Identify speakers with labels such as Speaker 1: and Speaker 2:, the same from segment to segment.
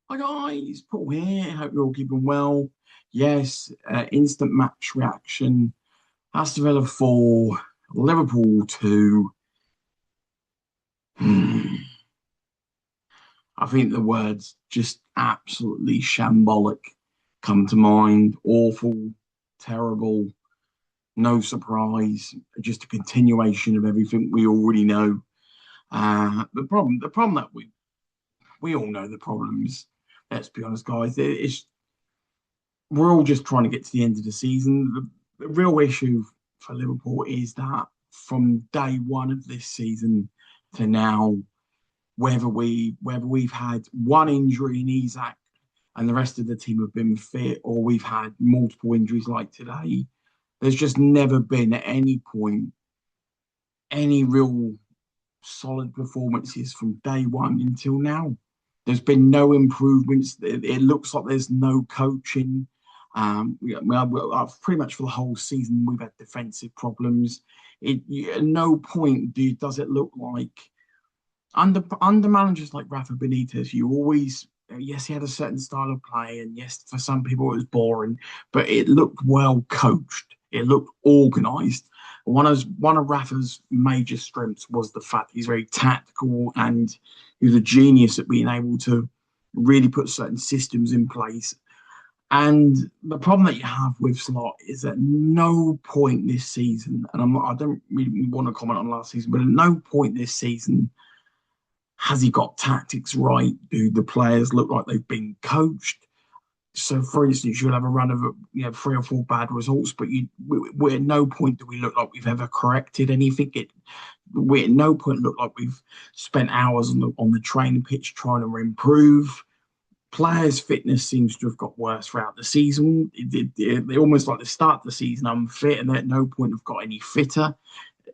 Speaker 1: Hi guys, Paul here. Hope you're all keeping well. Yes, instant match reaction. Aston Villa 4, Liverpool 2. Hmm. I think the words just absolutely shambolic come to mind. Awful, terrible, no surprise. Just a continuation of everything we already know. The problem that we all know the problems. Let's be honest, guys. We're all just trying to get to the end of the season. The real issue for Liverpool is that from day one of this season to now, whether we've had one injury in Isak and the rest of the team have been fit, or we've had multiple injuries like today, there's just never been at any point any real solid performances from day one until now. There's been no improvements. It looks like there's no coaching. Pretty much for the whole season, we've had defensive problems. At no point does it look like under managers like Rafa Benitez, you always yes, he had a certain style of play, and yes, for some people it was boring, but it looked well coached. It looked organised. One of Rafa's major strengths was the fact he's very tactical and he was a genius at being able to really put certain systems in place. And the problem that you have with Slot is at no point this season, and I don't really want to comment on last season, but at no point this season has he got tactics right? Do the players look like they've been coached? So, for instance, you'll have a run of three or four bad results, but we at no point do we look like we've ever corrected anything. We at no point look like we've spent hours on the training pitch trying to improve. Players' fitness seems to have got worse throughout the season. They almost like to start the season unfit, and they at no point have got any fitter.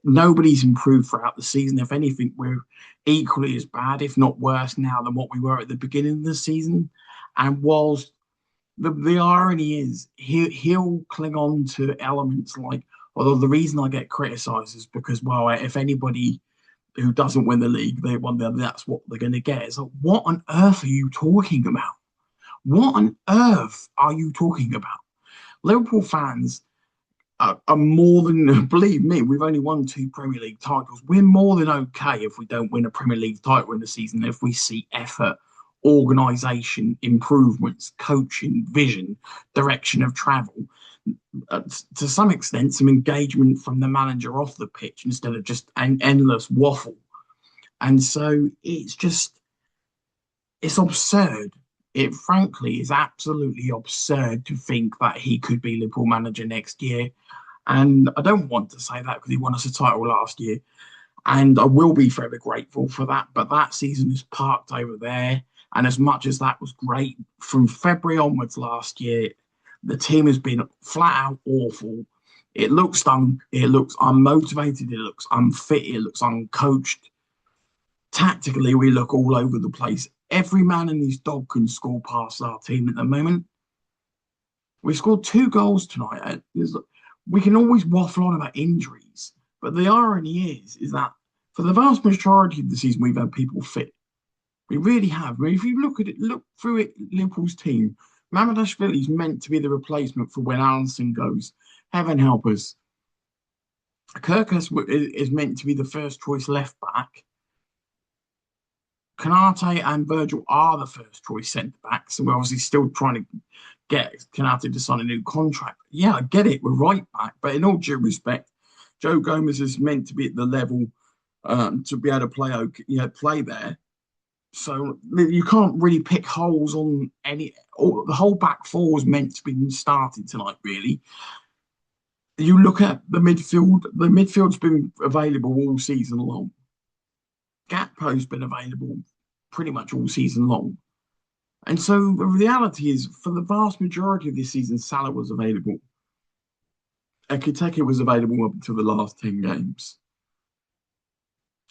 Speaker 1: Nobody's improved throughout the season. If anything, we're equally as bad, if not worse, now than what we were at the beginning of the season. And whilst the irony is, he'll cling on to elements like, although the reason I get criticised is because, well, if anybody who doesn't win the league, they won that's what they're going to get. It's like, what on earth are you talking about? What on earth are you talking about? Liverpool fans are more than, believe me, we've only won two Premier League titles. We're more than okay if we don't win a Premier League title in the season, if we see effort, organisation, improvements, coaching, vision, direction of travel. To some extent, some engagement from the manager off the pitch instead of just an endless waffle. And so it's absurd. It frankly is absolutely absurd to think that he could be Liverpool manager next year. And I don't want to say that because he won us a title last year. And I will be forever grateful for that. But that season is parked over there. And as much as that was great, from February onwards last year, the team has been flat out awful. It looks unmotivated, it looks unfit, it looks uncoached. Tactically, we look all over the place. Every man and his dog can score past our team at the moment. We scored two goals tonight. We can always waffle on about injuries, but the irony is that for the vast majority of the season, we've had people fit. We really have. I mean, if you look through it, Liverpool's team, Mamadashvili is meant to be the replacement for when Alisson goes. Heaven help us. Kirkus is meant to be the first choice left back. Kanate and Virgil are the first choice centre backs, so we're obviously still trying to get Kanate to sign a new contract. Yeah, I get it, we're right back, but in all due respect, Joe Gomez is meant to be at the level to be able to play there. So you can't really pick holes on any. The whole back four was meant to be started tonight. Really, you look at the midfield. The midfield's been available all season long. Gakpo's been available pretty much all season long. And so the reality is, for the vast majority of this season, Salah was available. Ekiteke was available up until the last 10 games.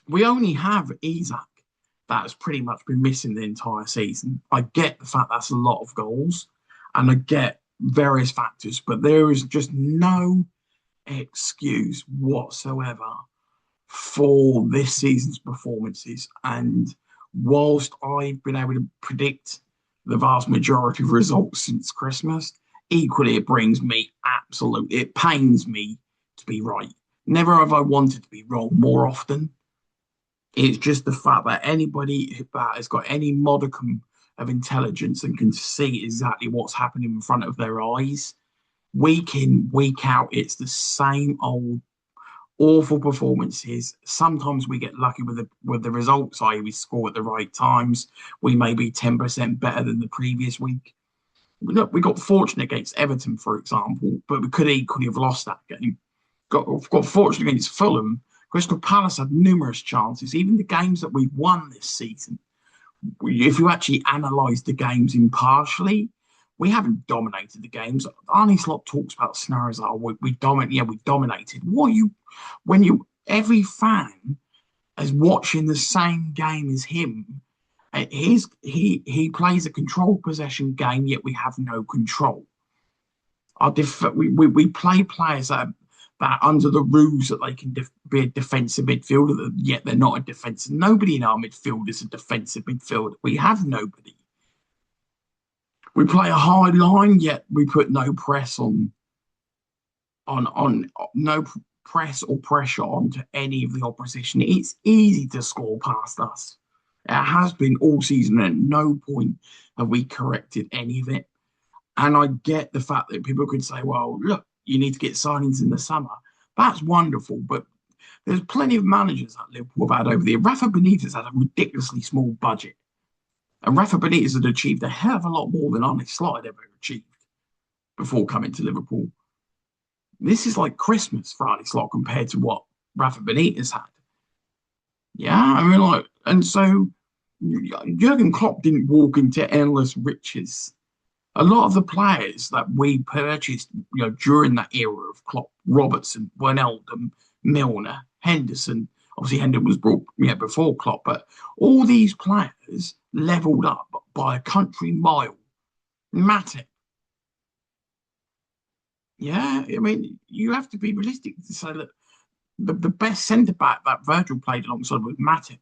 Speaker 1: We only have Isak that has pretty much been missing the entire season. I get the fact that's a lot of goals and I get various factors, but there is just no excuse whatsoever for this season's performances. And whilst I've been able to predict the vast majority of results since Christmas. Equally, it brings me it pains me to be right. Never have I wanted to be wrong more often. It's just the fact that anybody that has got any modicum of intelligence and can see exactly what's happening in front of their eyes, week in, week out, it's the same old awful performances. Sometimes we get lucky with the results, i.e., we score at the right times. We may be 10% better than the previous week. Look, we got fortunate against Everton, for example, but we could equally have lost that game. Got fortunate against Fulham. Crystal Palace had numerous chances. Even the games that we've won this season, if you actually analyse the games impartially, we haven't dominated the games. Arnie Slot talks about scenarios like, oh, we dominate. Yeah, we dominated. Every fan is watching the same game as him. He plays a controlled possession game, yet we have no control. We play players that under the rules that they can be a defensive midfielder, yet they're not a defensive. Nobody in our midfield is a defensive midfielder. We have nobody. We play a high line, yet we put no press on no press or pressure onto any of the opposition. It's easy to score past us. It has been all season, and at no point have we corrected any of it. And I get the fact that people could say, well, look, you need to get signings in the summer. That's wonderful, but there's plenty of managers that Liverpool have had over there. Rafa Benitez had a ridiculously small budget. And Rafa Benitez had achieved a hell of a lot more than Arne Slot had ever achieved before coming to Liverpool. This is like Christmas for Arne Slot compared to what Rafa Benitez had. Yeah, I mean, like, and so Jurgen Klopp didn't walk into endless riches. A lot of the players that we purchased, during that era of Klopp, Robertson, Wijnaldum, Milner, Henderson. Obviously, Henderson was brought before Klopp, but all these players levelled up by a country mile. Matip. Yeah, I mean, you have to be realistic to say that the best centre back that Virgil played alongside was Matip.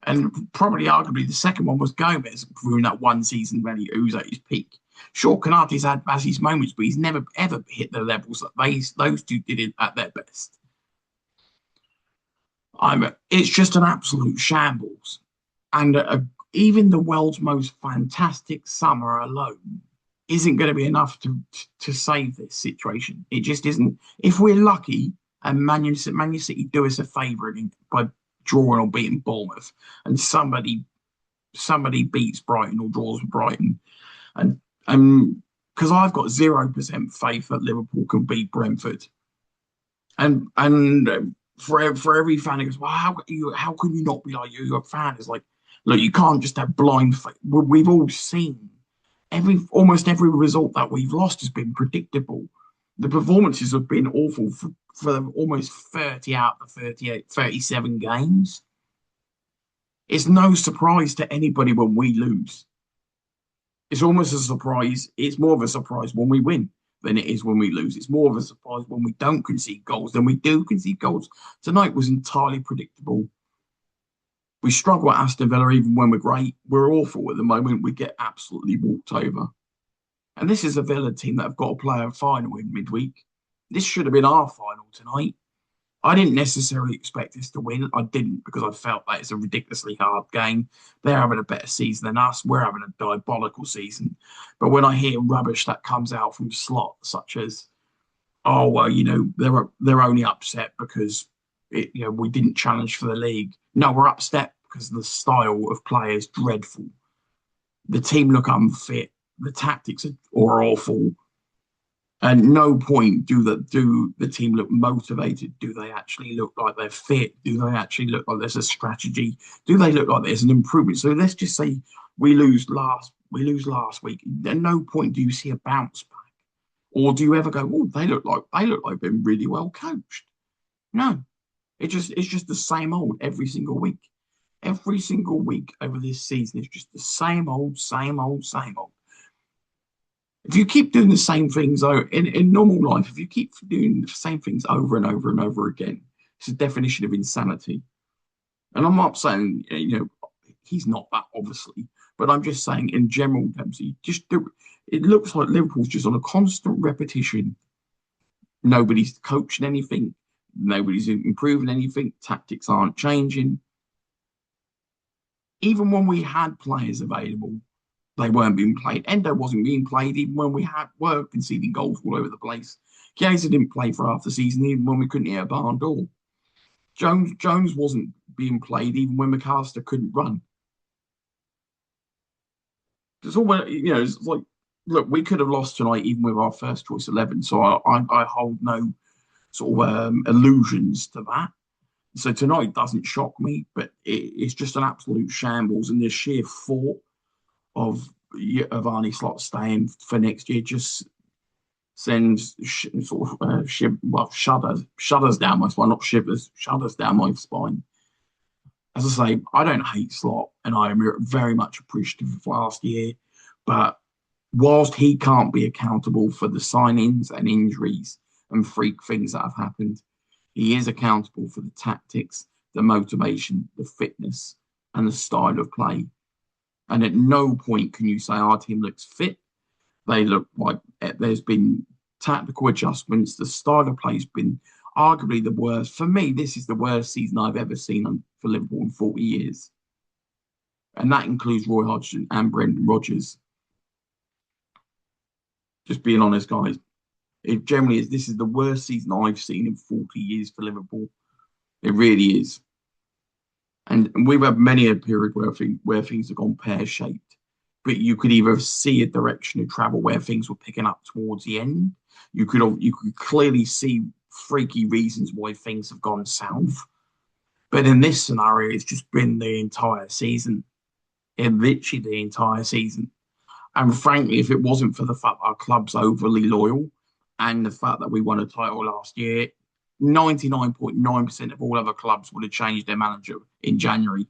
Speaker 1: And probably, arguably, the second one was Gomez during that one season when he was at his peak. Sure, Canate's has his moments, but he's never ever hit the levels that those two did it at their best. It's just an absolute shambles, and even the world's most fantastic summer alone isn't going to be enough to save this situation. It just isn't. If we're lucky, and Man City do us a favour by drawing or beating Bournemouth, and somebody beats Brighton or draws with Brighton, and because I've got 0% faith that Liverpool can beat Brentford, and for every fan who goes, well, how can you not be like you're a fan? It's like, look, you can't just have blind faith. We've all seen almost every result that we've lost has been predictable. The performances have been awful for almost 30 out of 37 games. It's no surprise to anybody when we lose. It's almost a surprise. It's more of a surprise when we win than it is when we lose. It's more of a surprise when we don't concede goals than we do concede goals. Tonight was entirely predictable. We struggle at Aston Villa even when we're great. We're awful at the moment. We get absolutely walked over. And this is a Villa team that have got to play a final in midweek. This should have been our final tonight. I didn't necessarily expect us to win. I didn't, because I felt that it's a ridiculously hard game. They're having a better season than us. We're having a diabolical season. But when I hear rubbish that comes out from Slot, such as, oh, well, they're only upset because we didn't challenge for the league. No, we're upset because the style of play is dreadful. The team look unfit. The tactics are awful. And no point do the team look motivated. Do they actually look like they're fit? Do they actually look like there's a strategy? Do they look like there's an improvement? So let's just say we lose last week. At no point do you see a bounce back, or do you ever go, oh, they look like they've been really well coached? No, it's just the same old every single week. Every single week over this season is just the same old, same old, same old. If you keep doing the same things in normal life, if you keep doing the same things over and over and over again, it's a definition of insanity. And I'm not saying, he's not that, obviously, But I'm just saying, in general terms, it looks like Liverpool's just on a constant repetition. Nobody's coaching anything. Nobody's improving anything. Tactics aren't changing. Even when we had players available, they weren't being played. Endo wasn't being played even when were conceding goals all over the place. Chiesa didn't play for half the season even when we couldn't hit a barn door. Jones wasn't being played even when McAllister couldn't run. It's all, it's like, look, we could have lost tonight even with our first choice 11. So I hold no sort of illusions to that. So tonight doesn't shock me, but it's just an absolute shambles. And the sheer thought of Arne Slot staying for next year just sends shudders down my spine, not shivers, shudders down my spine. As I say, I don't hate Slot, and I am very much appreciative of last year. But whilst he can't be accountable for the signings and injuries and freak things that have happened, he is accountable for the tactics, the motivation, the fitness, and the style of play. And at no point can you say our team looks fit. They look like there's been tactical adjustments. The style of play has been arguably the worst. For me, this is the worst season I've ever seen for Liverpool in 40 years. And that includes Roy Hodgson and Brendan Rodgers. Just being honest, guys. It generally is. This is the worst season I've seen in 40 years for Liverpool. It really is. And we've had many a period where things have gone pear-shaped. But you could either see a direction of travel where things were picking up towards the end. You could clearly see freaky reasons why things have gone south. But in this scenario, it's just been the entire season. Literally the entire season. And frankly, if it wasn't for the fact that our club's overly loyal and the fact that we won a title last year, 99.9% of all other clubs would have changed their manager in January.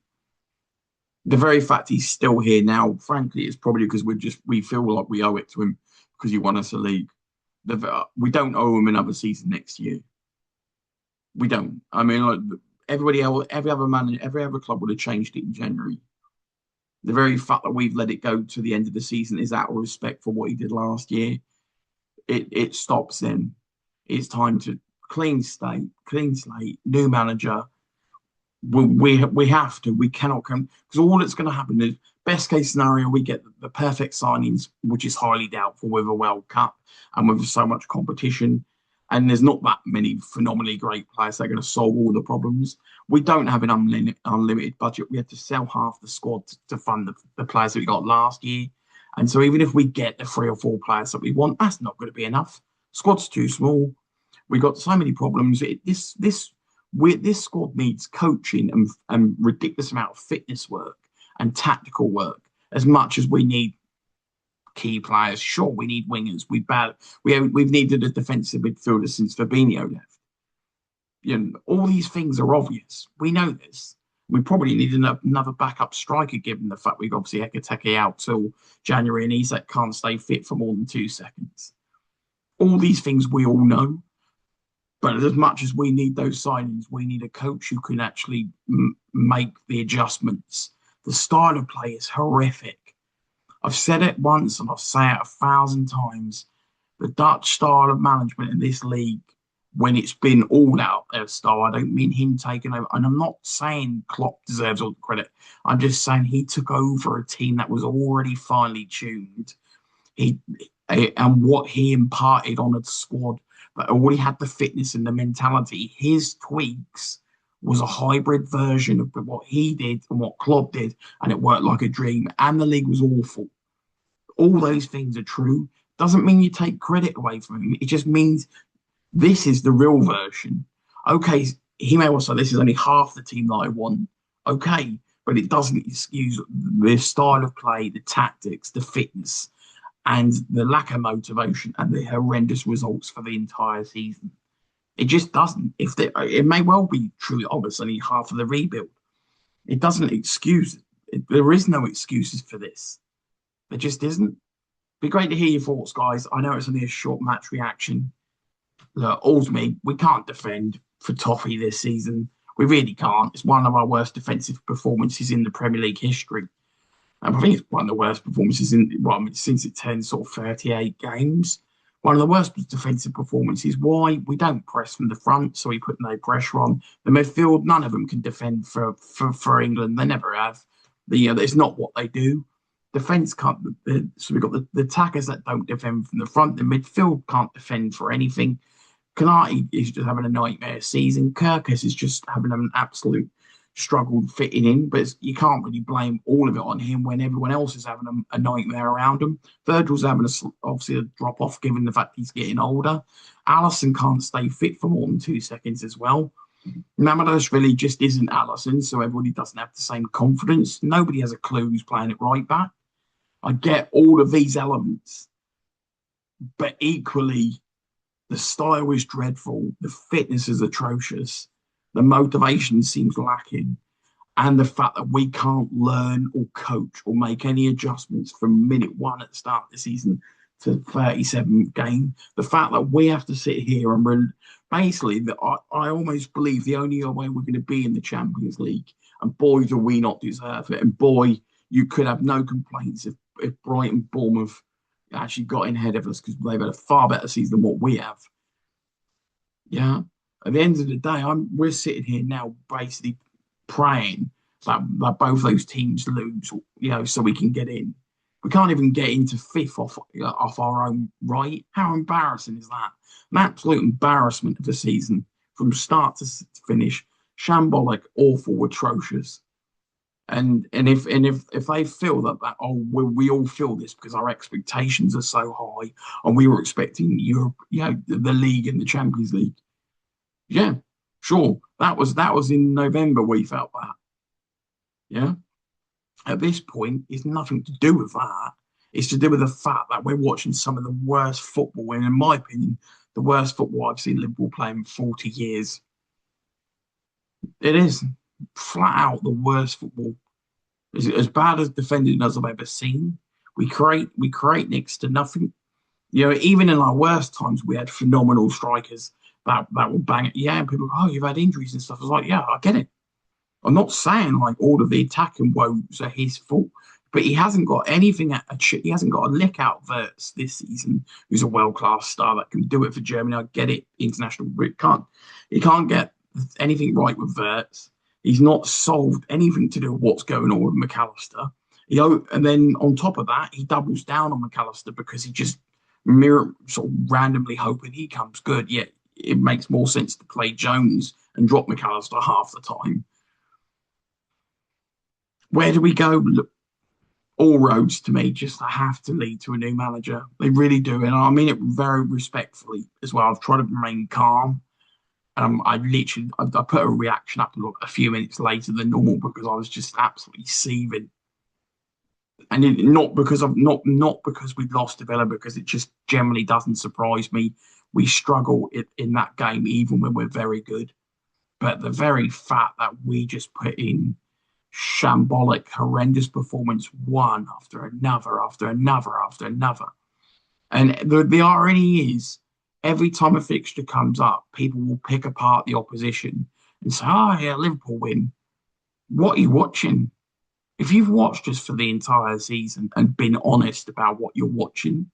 Speaker 1: The very fact he's still here now, frankly, is probably because we feel like we owe it to him because he won us a league. We don't owe him another season next year. We don't. I mean, like everybody else, every other manager, every other club would have changed it in January. The very fact that we've let it go to the end of the season is out of respect for what he did last year. It stops then. It's time to clean slate, new manager. We have to. We cannot come because all that's going to happen is best case scenario we get the perfect signings, which is highly doubtful with a World Cup and with so much competition. And there's not that many phenomenally great players that are going to solve all the problems. We don't have an unlimited budget. We had to sell half the squad to fund the players that we got last year. And so even if we get the 3 or 4 players that we want, that's not going to be enough. Squad's too small. We've got so many problems. This squad needs coaching and ridiculous amount of fitness work and tactical work as much as we need key players. Sure, we need wingers. We've needed a defensive midfielder since Fabinho left. All these things are obvious. We know this. We probably need another backup striker, given the fact we've obviously Ekateke out till January and Isak can't stay fit for more than 2 seconds. All these things we all know. But as much as we need those signings, we need a coach who can actually make the adjustments. The style of play is horrific. I've said it once and I'll say it 1,000 times. The Dutch style of management in this league, when it's been all out their style, I don't mean him taking over. And I'm not saying Klopp deserves all the credit. I'm just saying he took over a team that was already finely tuned. And what he imparted on a squad that already had the fitness and the mentality, his tweaks was a hybrid version of what he did and what Klopp did, and it worked like a dream. And the league was awful. All those things are true. Doesn't mean you take credit away from him. It just means this is the real version. Okay, he may well say this is only half the team that I want. Okay, but it doesn't excuse the style of play, the tactics, the fitness, and the lack of motivation and the horrendous results for the entire season. It just doesn't. It may well be true, obviously, half of the rebuild. It doesn't excuse it. There is no excuses for this. There just isn't. Be great to hear your thoughts, guys. I know it's only a short match reaction. Look, ultimately, we can't defend for Toffee this season. We really can't. It's one of our worst defensive performances in the Premier League history. And I think it's one of the worst performances in, well, I mean, since it turned sort of 38 games. One of the worst defensive performances. Why? We don't press from the front, so we put no pressure on. The midfield, none of them can defend for England. They never have. It's not what they do. Defence can't. So we've got the attackers that don't defend from the front. The midfield can't defend for anything. Kanate is just having a nightmare season. Kirkus is just having an absolute struggle fitting in, but you can't really blame all of it on him when everyone else is having a nightmare around him. Virgil's having obviously a drop off given the fact he's getting older. Allison can't stay fit for more than 2 seconds as well. Mamadou really just isn't Allison, so everybody doesn't have the same confidence. Nobody has a clue who's playing it right back. I get all of these elements, but equally, the style is dreadful. The fitness is atrocious. The motivation seems lacking. And the fact that we can't learn or coach or make any adjustments from minute one at the start of the season to 37th game. The fact that we have to sit here and basically, I almost believe the only way we're going to be in the Champions League, and boy, do we not deserve it. And boy, you could have no complaints if Brighton, Bournemouth actually got in ahead of us because they've had a far better season than what we have. Yeah. At the end of the day, we're sitting here now basically praying that both those teams lose, so we can get in. We can't even get into fifth off our own right. How embarrassing is that? An absolute embarrassment of the season from start to finish. Shambolic, awful, atrocious. And if they feel that we all feel this because our expectations are so high and we were expecting Europe, the league and the Champions League. Yeah, sure. That was in November we felt that. Yeah. At this point, it's nothing to do with that. It's to do with the fact that we're watching some of the worst football, and in my opinion, the worst football I've seen Liverpool play in 40 years. It is flat out the worst football. As bad as defending as I've ever seen. We create next to nothing. Even in our worst times, we had phenomenal strikers that will bang it. Yeah, and people go, oh, you've had injuries and stuff. I was like, yeah, I get it. I'm not saying like all of the attacking woes are his fault, but he hasn't got anything. He hasn't got a lick out of Wirtz this season, who's a world class star that can do it for Germany. I get it, international, but he can't get anything right with Wirtz. He's not solved anything to do with what's going on with McAllister. And then on top of that, he doubles down on McAllister because he just sort of randomly hoping he comes good. Yet it makes more sense to play Jones and drop McAllister half the time. Where do we go? Look, all roads to me just have to lead to a new manager. They really do. And I mean it very respectfully as well. I've tried to remain calm. I put a reaction up a few minutes later than normal because I was just absolutely seething. And not because we'd lost to Villa, because it just generally doesn't surprise me. We struggle in that game even when we're very good. But the very fact that we just put in shambolic, horrendous performance one after another, after another, after another. And the irony is, every time a fixture comes up, people will pick apart the opposition and say, oh, yeah, Liverpool win. What are you watching? If you've watched us for the entire season and been honest about what you're watching,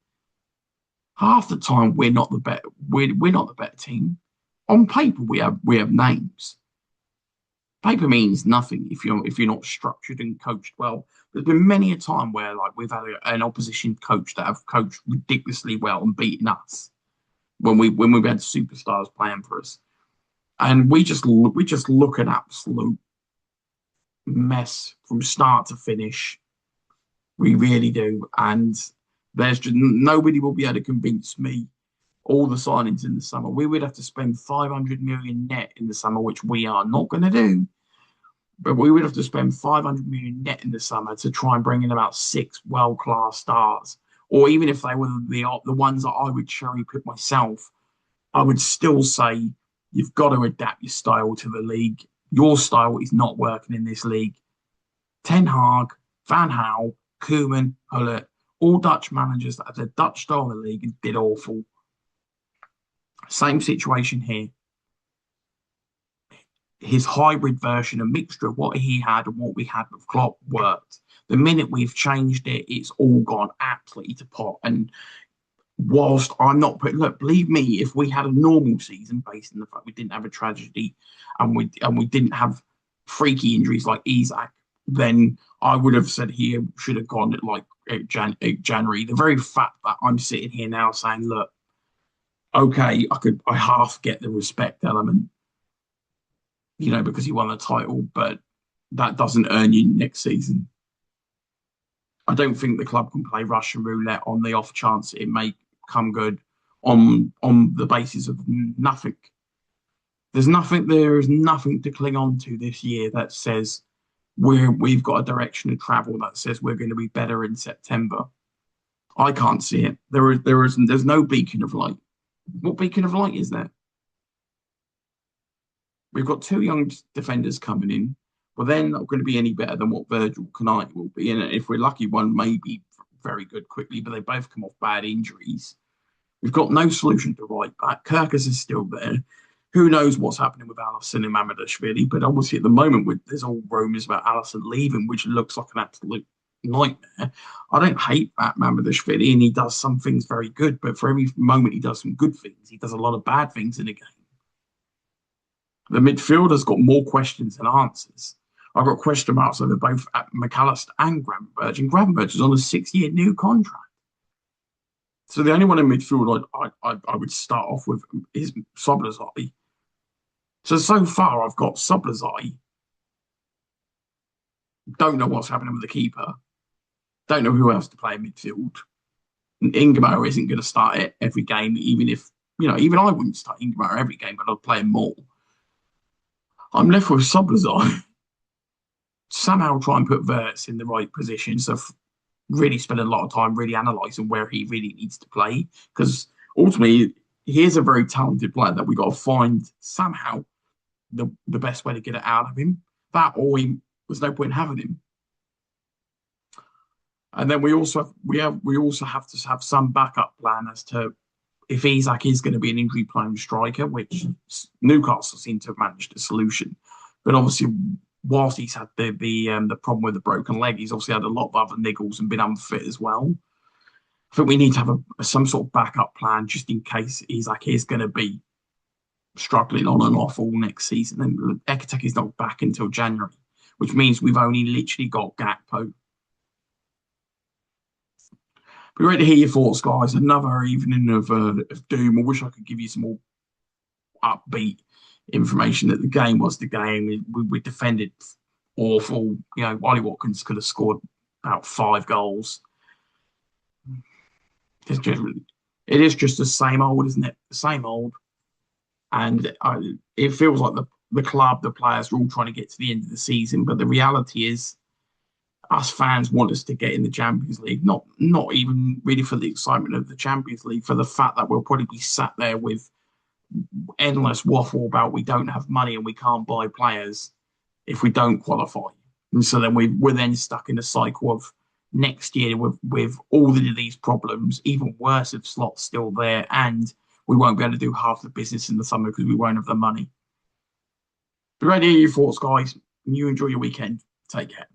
Speaker 1: half the time we're not the better. We're not the better team. On paper, we have names. Paper means nothing if you're not structured and coached well. There's been many a time where like we've had an opposition coach that have coached ridiculously well and beaten us when we've had superstars playing for us, and we just look an absolute mess from start to finish. We really do, and there's just nobody will be able to convince me. All the signings in the summer, we would have to spend 500 million net in the summer, which we are not going to do. But we would have to spend 500 million net in the summer to try and bring in about 6 world-class stars. Or even if they were the ones that I would cherry pick myself, I would still say you've got to adapt your style to the league. Your style is not working in this league. Ten Hag, Van Gaal, Koeman, Hullet, all Dutch managers that have the Dutch style in the league and did awful. Same situation here. his hybrid version, a mixture of what he had and what we had with Klopp worked. The minute we've changed it, it's all gone absolutely to pot. And whilst I'm not putting, look, believe me, if we had a normal season based on the fact we didn't have a tragedy and we didn't have freaky injuries like Isak, then I would have said he should have gone at like January. The very fact that I'm sitting here now saying, look, okay, I half get the respect element, because he won the title, but that doesn't earn you next season. I don't think the club can play Russian roulette on the off chance it may come good on the basis of nothing. There is nothing to cling on to this year that says we've got a direction of travel that says we're going to be better in September. I can't see it. There's no beacon of light. What beacon of light is there? We've got two young defenders coming in. Well, they're not going to be any better than what Virgil Knight will be. And if we're lucky, one may be very good quickly, but they both come off bad injuries. We've got no solution to right back. Kirkus is still there. Who knows what's happening with Alisson and Mamadashvili? But obviously, at the moment, there's all rumours about Alisson leaving, which looks like an absolute nightmare. I don't hate that Mamadashvili, and he does some things very good. But for every moment he does some good things, he does a lot of bad things in the game. The midfielder's got more questions than answers. I've got question marks over both McAllister and Gravenberch, and Gravenberch is on a 6-year new contract. So the only one in midfield I would start off with is Szoboszlai. So far I've got Szoboszlai. Don't know what's happening with the keeper. Don't know who else to play in midfield. Ingamo isn't going to start it every game, even if, even I wouldn't start Ingamo every game, but I'd play him more. I'm left with Szoboszlai. Somehow try and put Wirtz in the right position. So really spend a lot of time really analysing where he really needs to play. Because ultimately, he is a very talented player that we got to find somehow the best way to get it out of him. That or there's no point in having him. And then we also have to have some backup plan as to if Isak is going to be an injury-prone striker, which Newcastle seem to have managed a solution. But obviously, whilst he's had the problem with the broken leg, he's obviously had a lot of other niggles and been unfit as well. I think we need to have some sort of backup plan just in case Isak is going to be struggling on and off all next season. And Ekateke is not back until January, which means we've only literally got Gakpo. Be ready to hear your thoughts, guys. Another evening of doom. I wish I could give you some more upbeat information that the game was the game. We defended awful. Ollie Watkins could have scored about 5 goals. It is just the same old, isn't it? The same old. And it feels like the club, the players are all trying to get to the end of the season. But the reality is, us fans want us to get in the Champions League, not even really for the excitement of the Champions League, for the fact that we'll probably be sat there with endless waffle about we don't have money and we can't buy players if we don't qualify. And so then we're then stuck in a cycle of next year with all of these problems, even worse if Slot's still there, and we won't be able to do half the business in the summer because we won't have the money. Be ready to hear your thoughts, guys, and you enjoy your weekend. Take care.